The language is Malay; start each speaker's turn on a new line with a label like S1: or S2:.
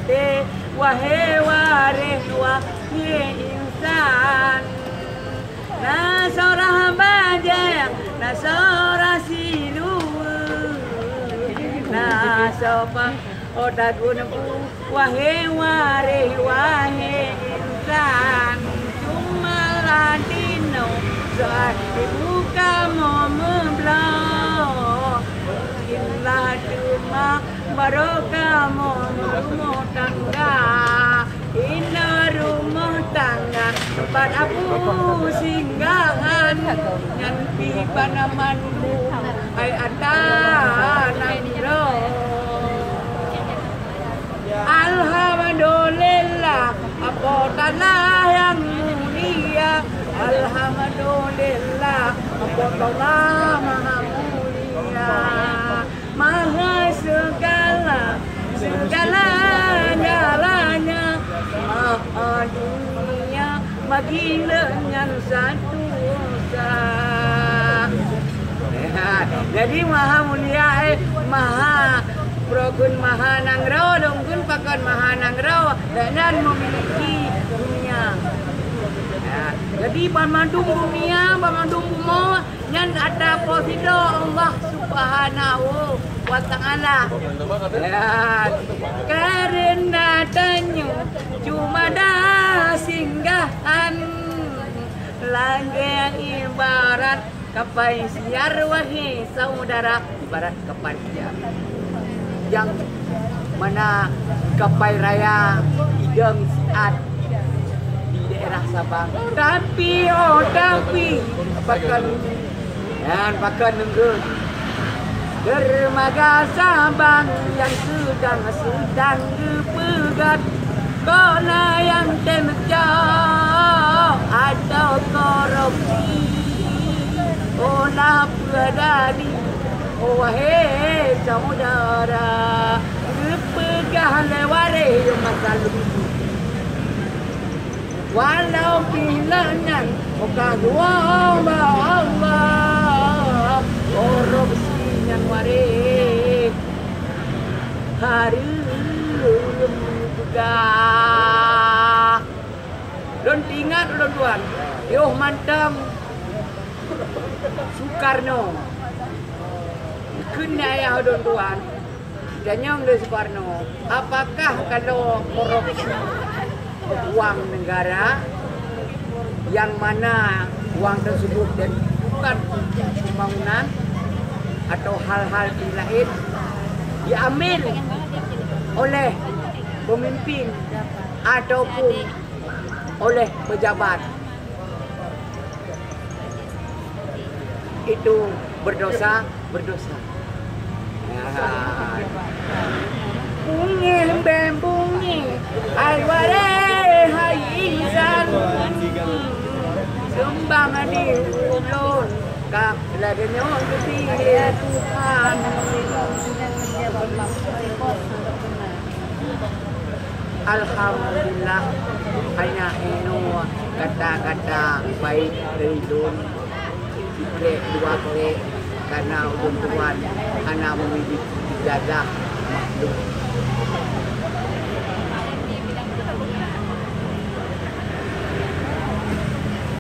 S1: de wahai waris wahai insan. Nasarah bajang nasarah silu nasopa otakun wahai waris wahai insan. Cuma ladino saat dibuka membelok inlah cuma barokah rumah tangga. Inna rumah tangga tempat aku singgahan nyan pi panamanmu ai atanangro. Alhamdulillah apa tanah yang mulia. Alhamdulillah apa Allah maha mulia. Maha segalanya maha dunia baginya satu sah. Jadi maha mulia maha progun maha nangrau donggun pakon maha nangrau dan memiliki dunia. Jadi pamandung dunia pamandung bumo nyan ada posido Allah Subhanahu wa ta'ala. Karena tanyu cuma dah singgahan langit ibarat kapai siar wahai saudara. Ibarat kapai siar yang mana kapai raya ideng siat di daerah Sabang. Tapi pakan nenggut dermaga Sabang yang sedang dipegat kona yang temecah atau korupsi. Olah pedani wahai saudara dipegah leware masa lalu. Walau bilanya bukan dua Allah korupsi yang waris hari juga. Don ingat don tuan, yoh mantang Soekarno kena ya don tuan dan yang dari Soekarno. Apakah kalau korupsi uang negara yang mana uang tersebut dan bukan pembangunan atau hal-hal lain diambil oleh pemimpin ataupun oleh pejabat, itu berdosa? Bunyi bunyi alware haisan sumbang di ulun kak ladanya kepada Tuhan. Alhamdulillah hanya ini kata-kata baik dari ulun. Dua kali karena ulun tuan karena memiliki ijazah makhluk